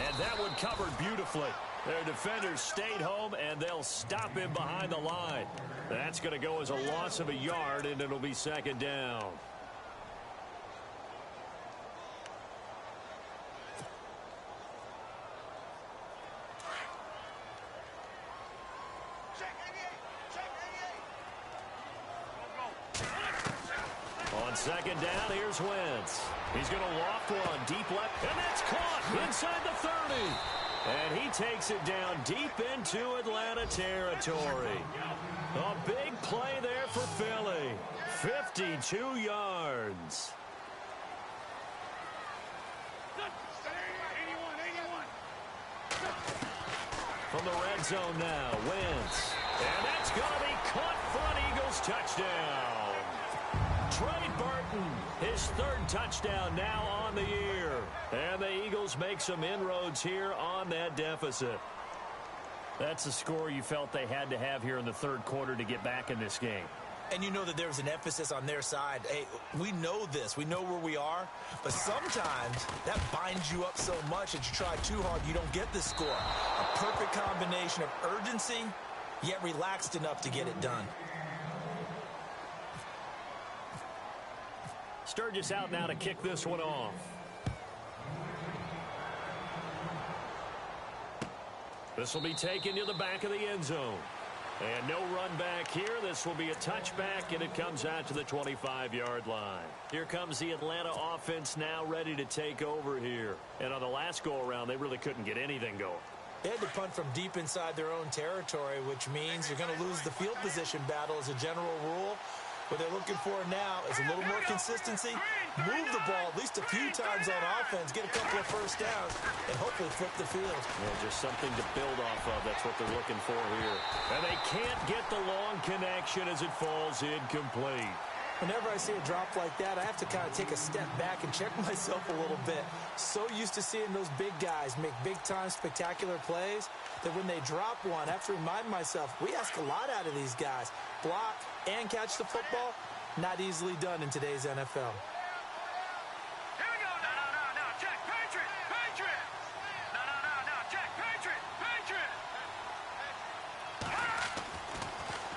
And that one covered beautifully. Their defenders stayed home, and they'll stop him behind the line. That's going to go as a loss of a yard, and it'll be 2nd down. On 2nd down, here's Wentz. He's going to loft one deep left, and that's caught inside the 30. And he takes it down deep into Atlanta territory. A big play there for Philly. 52 yards. From the red zone now, Wentz. And that's going to be caught for an Eagles touchdown. Trey Burton, his 3rd touchdown now on the year. And the Eagles make some inroads here on that deficit. That's the score you felt they had to have here in the 3rd quarter to get back in this game. And you know that there's an emphasis on their side. Hey, we know this. We know where we are. But sometimes that binds you up so much that you try too hard, you don't get the score. A perfect combination of urgency, yet relaxed enough to get it done. Sturgis out now to kick this one off. This will be taken to the back of the end zone. And no run back here. This will be a touchback, and it comes out to the 25-yard line. Here comes the Atlanta offense now ready to take over here. And on the last go-around, they really couldn't get anything going. They had to punt from deep inside their own territory, which means you're going to lose the field position battle as a general rule. What they're looking for now is a little more consistency, move the ball at least a few times on offense, get a couple of 1st downs, and hopefully flip the field. Yeah, just something to build off of. That's what they're looking for here. And they can't get the long connection as it falls incomplete. Whenever I see a drop like that, I have to kind of take a step back and check myself a little bit. So used to seeing those big guys make big-time spectacular plays that when they drop one, I have to remind myself, we ask a lot out of these guys. Block and catch the football, not easily done in today's NFL. Here we go. No. Check. Patriot. No. Check. Patriot.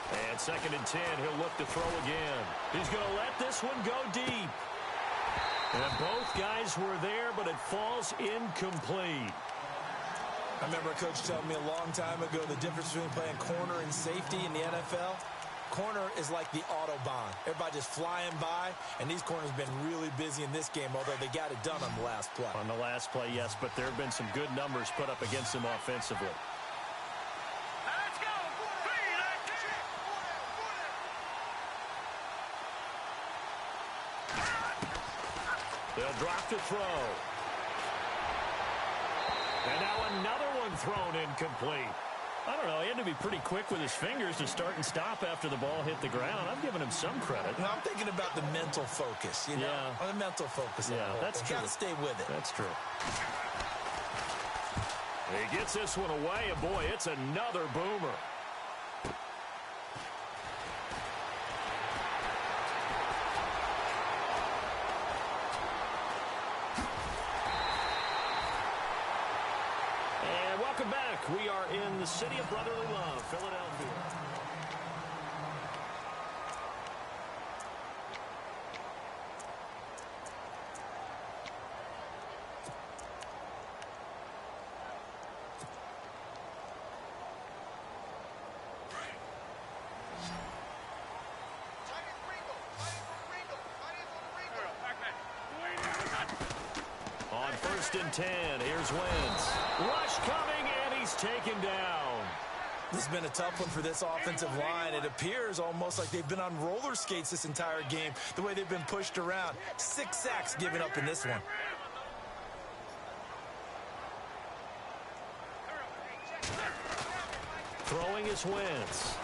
And 2nd and 10, he'll look to throw again. He's going to let this one go deep. And both guys were there, but it falls incomplete. I remember a coach telling me a long time ago the difference between playing corner and safety in the NFL. Corner is like the Autobahn. Everybody just flying by, and these corners have been really busy in this game, although they got it done on the last play. On the last play, yes, but there have been some good numbers put up against them offensively. Let's go. They'll drop to throw. And now another one thrown incomplete. I don't know. He had to be pretty quick with his fingers to start and stop after the ball hit the ground. I'm giving him some credit. No, I'm thinking about the mental focus, you know? Yeah. The mental focus. Yeah, that's true. Got to stay with it. That's true. He gets this one away, and boy, it's another boomer. And welcome back. We are in the city of brotherly love, Philadelphia. On 1st and 10, here's Wentz. Rush coming, and he's taken down. This has been a tough one for this offensive line. It appears almost like they've been on roller skates this entire game, the way they've been pushed around. 6 sacks given up in this one. Throwing is Wentz.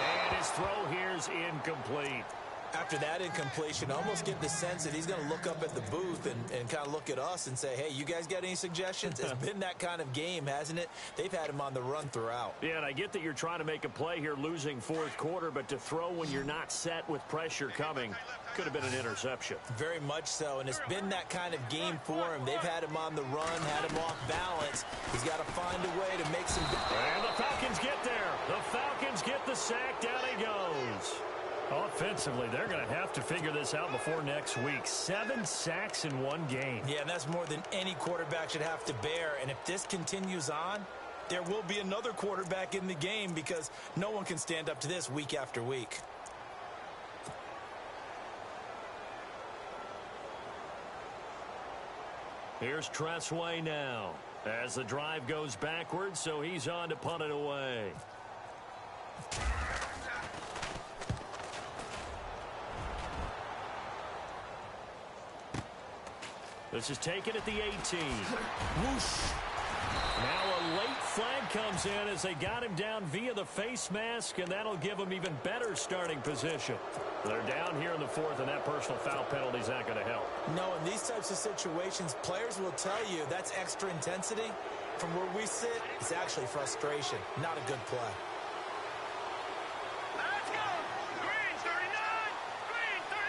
And his throw here's incomplete. After that incompletion, I almost get the sense that he's going to look up at the booth and kind of look at us and say, hey, you guys got any suggestions? It's been that kind of game, hasn't it? They've had him on the run throughout. Yeah, and I get that you're trying to make a play here losing fourth quarter, but to throw when you're not set with pressure coming could have been an interception. Very much so, and it's been that kind of game for him. They've had him on the run, had him off balance. He's got to find a way to make some... And the Falcons get there. The Falcons get the sack. Down he goes. Offensively, they're going to have to figure this out before next week. 7 sacks in one game. Yeah, and that's more than any quarterback should have to bear. And if this continues on, there will be another quarterback in the game because no one can stand up to this week after week. Here's Tressway now as the drive goes backwards, so he's on to punt it away. This is taken at the 18. Whoosh. Now a late flag comes in as they got him down via the face mask, and that'll give him even better starting position. They're down here in the 4th, and that personal foul penalty's not going to help. No, in these types of situations, players will tell you that's extra intensity. From where we sit, it's actually frustration, not a good play. Let's go! Green 39! Green 39!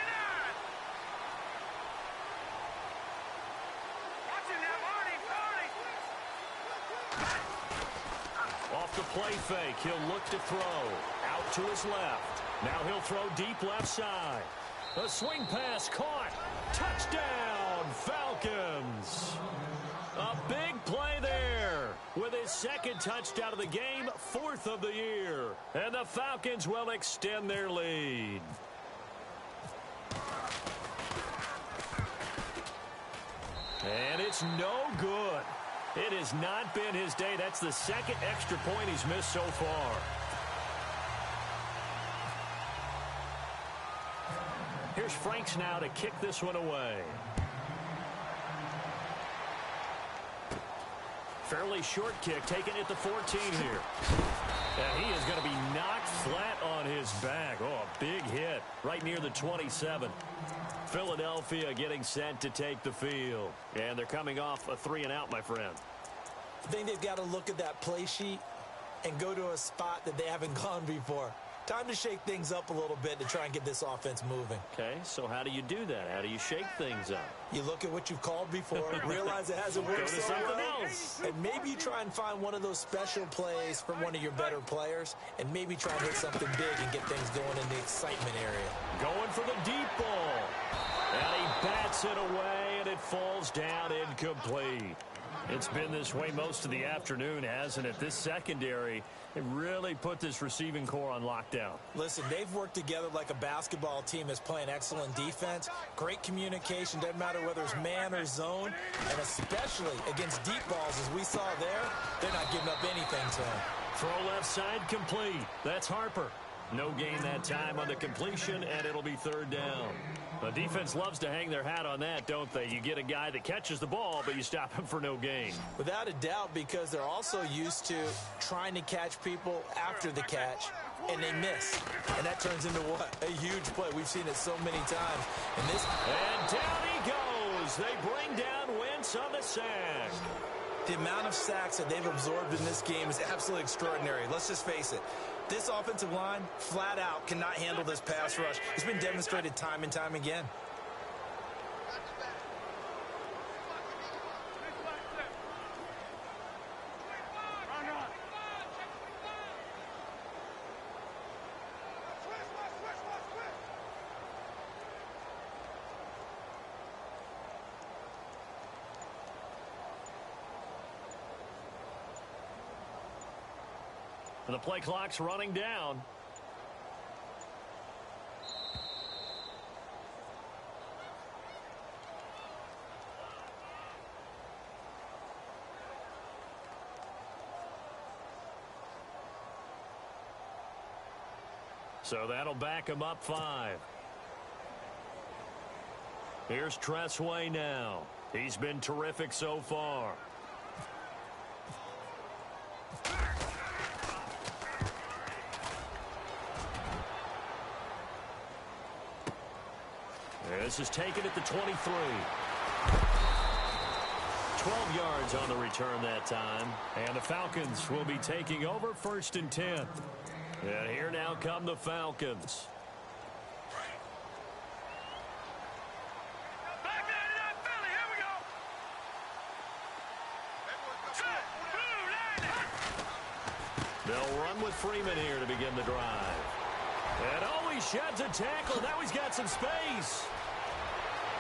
Watching that, Marty! Off the play fake, he'll look to throw. Out to his left. Now he'll throw deep left side. A swing pass caught. Touchdown, Falcons. A big play there with his 2nd touchdown of the game, 4th of the year. And the Falcons will extend their lead. And it's no good. It has not been his day. That's the 2nd extra point he's missed so far. Here's Franks now to kick this one away. Fairly short kick, taken at the 14 here. And he is going to be knocked flat on his back. Oh, a big hit right near the 27. Philadelphia getting set to take the field. And they're coming off a 3-and-out, my friend. I think they've got to look at that play sheet and go to a spot that they haven't gone before. Time to shake things up a little bit to try and get this offense moving. Okay, so how do you do that? How do you shake things up? You look at what you've called before, realize it hasn't worked so well, and maybe you try and find one of those special plays from one of your better players, and maybe try and hit something big and get things going in the excitement area. Going for the deep ball. And he bats it away, and it falls down incomplete. It's been this way most of the afternoon, hasn't it? This secondary, it really put this receiving core on lockdown. Listen, they've worked together like a basketball team that's playing excellent defense. Great communication, doesn't matter whether it's man or zone. And especially against deep balls, as we saw there, they're not giving up anything to him. Throw left side complete. That's Harper. No gain that time on the completion, and it'll be third down. The defense loves to hang their hat on that, don't they? You get a guy that catches the ball, but you stop him for no gain. Without a doubt, because they're also used to trying to catch people after the catch, and they miss. And that turns into what? A huge play. We've seen it so many times. And down he goes. They bring down Wentz on the sack. The amount of sacks that they've absorbed in this game is absolutely extraordinary. Let's just face it. This offensive line, flat out, cannot handle this pass rush. It's been demonstrated time and time again. And the play clock's running down. So that'll back him up 5. Here's Tressway now. He's been terrific so far. This is taken at the 23. 12 yards on the return that time. And the Falcons will be taking over 1st and 10. And here now come the Falcons. They'll run with Freeman here to begin the drive. And oh, he sheds a tackle. Now he's got some space.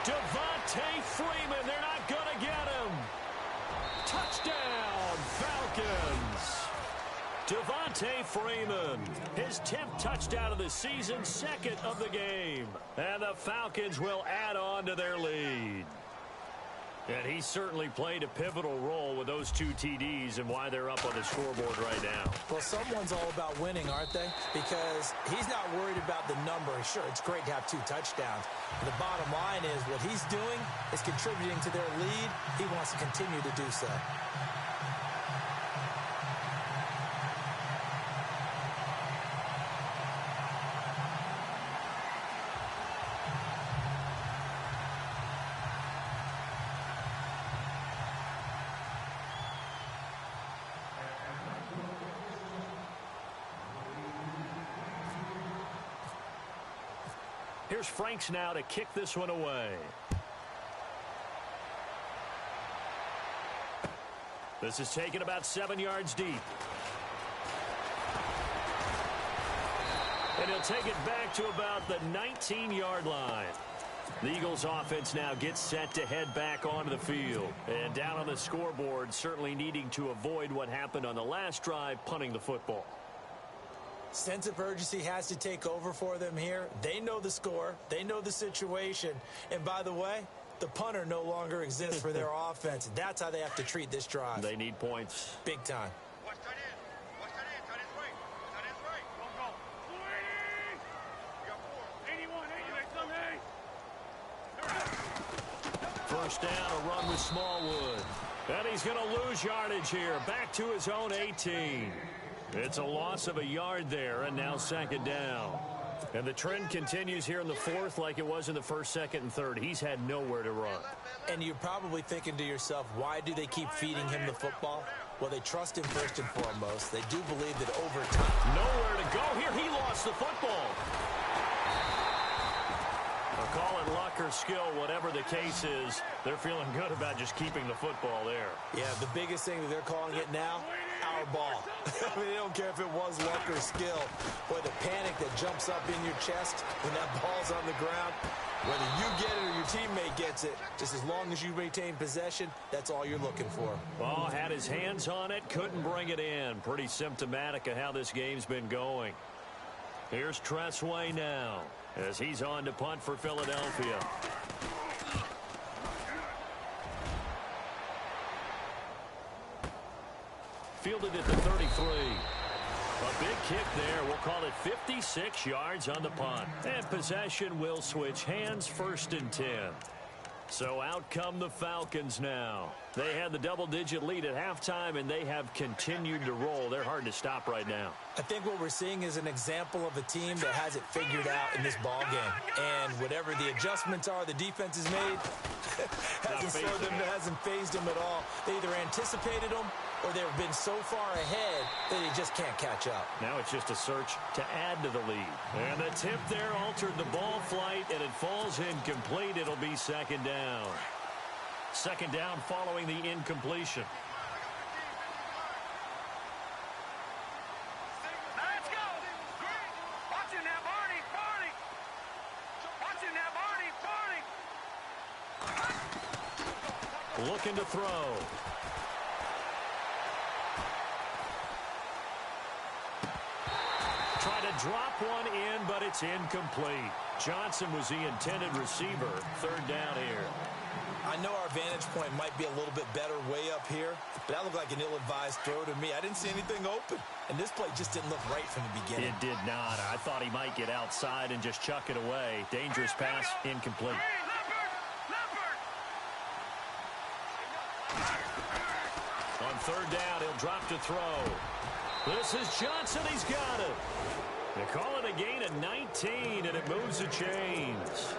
Devontae Freeman, they're not going to get him. Touchdown, Falcons. Devontae Freeman, his 10th touchdown of the season, 2nd of the game. And the Falcons will add on to their lead. And he certainly played a pivotal role with those 2 TDs and why they're up on the scoreboard right now. Well, someone's all about winning, aren't they? Because he's not worried about the number. Sure, it's great to have 2 touchdowns. But the bottom line is what he's doing is contributing to their lead. He wants to continue to do so. Here's Franks now to kick this one away. This is taken about 7 yards deep. And he'll take it back to about the 19-yard line. The Eagles offense now gets set to head back onto the field. And down on the scoreboard, certainly needing to avoid what happened on the last drive, punting the football. Sense of urgency has to take over for them here. They know the score. They know the situation. And by the way, the punter no longer exists for their offense. That's how they have to treat this drive. They need points. Big time. Watch that in. Watch that in. Tight end's right. Tight end's right. Go, go. 20. You got 4. 81, 81. First down, a run with Smallwood. And he's going to lose yardage here. Back to his own 18. It's a loss of a yard there, and now 2nd down. And the trend continues here in the 4th like it was in the 1st, 2nd, and 3rd. He's had nowhere to run. And you're probably thinking to yourself, why do they keep feeding him the football? Well, they trust him first and foremost. They do believe that over time. Nowhere to go here. He lost the football. I'll call it luck or skill, whatever the case is. They're feeling good about just keeping the football there. Yeah, the biggest thing that they're calling it now, our ball. I mean, they don't care if it was luck or skill. Boy, the panic that jumps up in your chest when that ball's on the ground, whether you get it or your teammate gets it, just as long as you maintain possession, that's all you're looking for. Oh, had his hands on it, couldn't bring it in. Pretty symptomatic of how this game's been going. Here's Tressway now as he's on to punt for Philadelphia. Fielded at the 33. A big kick there. We'll call it 56 yards on the punt. And possession will switch hands, 1st and 10. So out come the Falcons now. They had the double-digit lead at halftime, and they have continued to roll. They're hard to stop right now. I think what we're seeing is an example of a team that has it figured out in this ball game. And whatever the adjustments are the defense has made, hasn't phased them at all. They either anticipated them or they've been so far ahead that they just can't catch up. Now it's just a search to add to the lead. And the tip there altered the ball flight, and it falls incomplete. It'll be 2nd down. 2nd down following the incompletion. Let's go. Watch it now, Barney. Barney. Watch it now, Barney. Barney. Looking to throw. Try to drop one in, but it's incomplete. Johnson was the intended receiver. 3rd down here. I know our vantage point might be a little bit better way up here, but that looked like an ill-advised throw to me. I didn't see anything open, and this play just didn't look right from the beginning. It did not. I thought he might get outside and just chuck it away. Dangerous pass, incomplete. On 3rd down, he'll drop to throw. This is Johnson. He's got it. They call it a gain of 19, and it moves the chains.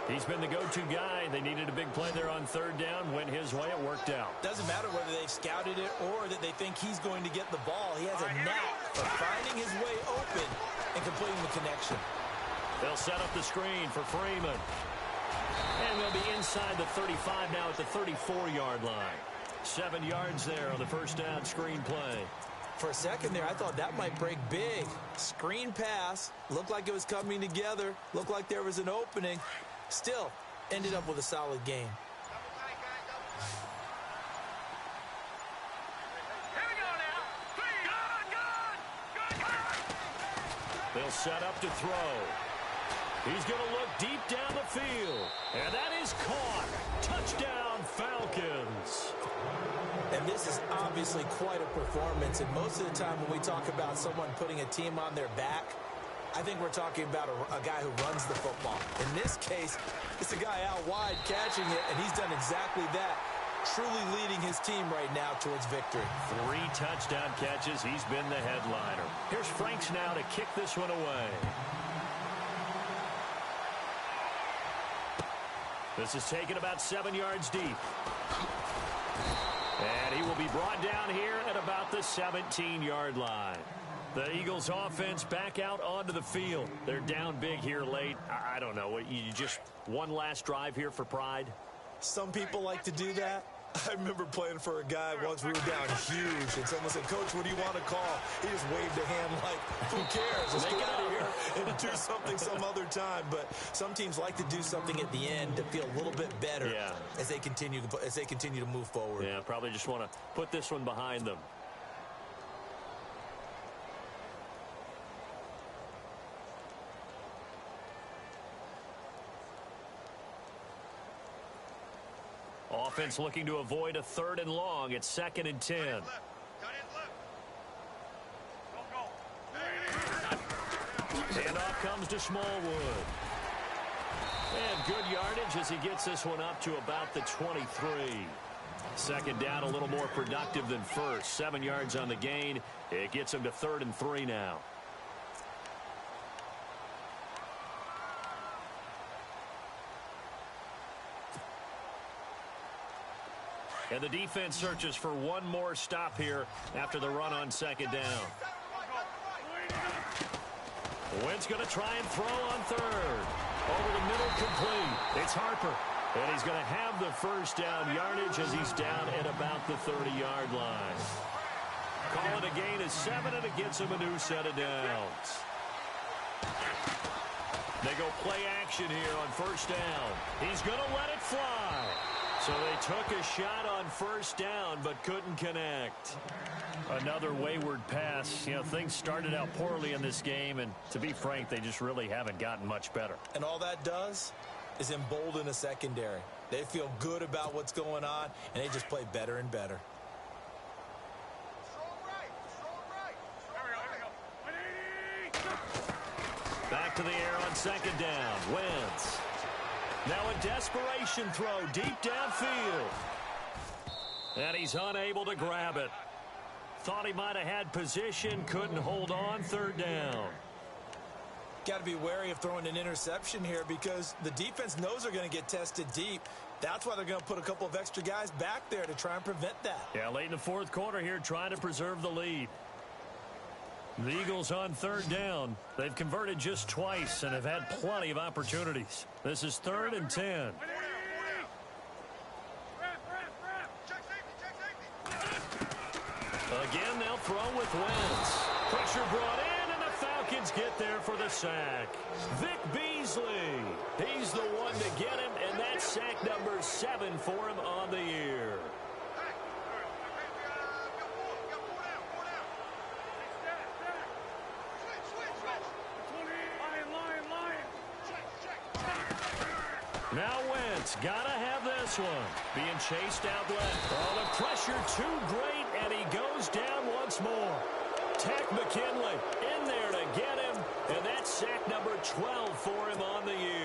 He's been the go-to guy. They needed a big play there on 3rd down. Went his way. It worked out. Doesn't matter whether they've scouted it or that they think he's going to get the ball. He has a knack for finding his way open and completing the connection. They'll set up the screen for Freeman. And they'll be inside the 35 now at the 34-yard line. 7 yards there on the 1st down screen play. For a second there, I thought that might break big. Screen pass. Looked like it was coming together. Looked like there was an opening. Still, ended up with a solid game. Here we go now. Good. They'll set up to throw. He's going to look deep down the field. And that is caught. Touchdown, Falcons. And this is obviously quite a performance. And most of the time when we talk about someone putting a team on their back, I think we're talking about a guy who runs the football. In this case, it's a guy out wide catching it, and he's done exactly that, truly leading his team right now towards victory. 3 touchdown catches. He's been the headliner. Here's Franks now to kick this one away. This is taken about 7 yards deep. And he will be brought down here at about the 17-yard line. The Eagles offense back out onto the field. They're down big here late. I don't know. You just one last drive here for pride? Some people like to do that. I remember playing for a guy once. We were down huge, and someone said, "Coach, what do you want to call?" He just waved a hand like, who cares? Let's get out of here and do something some other time. But some teams like to do something at the end to feel a little bit better as they continue to move forward. Yeah, probably just want to put this one behind them. Offense looking to avoid a 3rd and long. It's 2nd and 10. Handoff comes to Smallwood. And good yardage as he gets this one up to about the 23. 2nd down, a little more productive than 1st. 7 yards on the gain. It gets him to 3rd and 3 now. And the defense searches for one more stop here after the run on 2nd down. Wentz going to try and throw on 3rd. Over the middle, complete. It's Harper. And he's going to have the 1st down yardage as he's down at about the 30-yard line. Call it a gain of 7, and it gets him a new set of downs. They go play action here on 1st down. He's going to let it fly. So they took a shot on 1st down, but couldn't connect. Another wayward pass. You know, things started out poorly in this game, and to be frank, they just really haven't gotten much better. And all that does is embolden a secondary. They feel good about what's going on, and they just play better and better. to the air on second down. Wentz. Now a desperation throw deep downfield. And he's unable to grab it. Thought he might have had position, couldn't hold on, third down. Got to be wary of throwing an interception here because the defense knows they're going to get tested deep. That's why they're going to put a couple of extra guys back there to try and prevent that. Yeah, late in the fourth quarter here, trying to preserve the lead. The Eagles on third down. They've converted just twice and have had plenty of opportunities. This is 3rd and 10. Again, they'll throw with Wentz. Pressure brought in, and the Falcons get there for the sack. Vic Beasley. He's the one to get him, and that's sack number 7 for him on the year. Now Wentz, gotta have this one. Being chased out left. Oh, the pressure too great, and he goes down once more. Tech McKinley in there to get him, and that's sack number 12 for him on the year.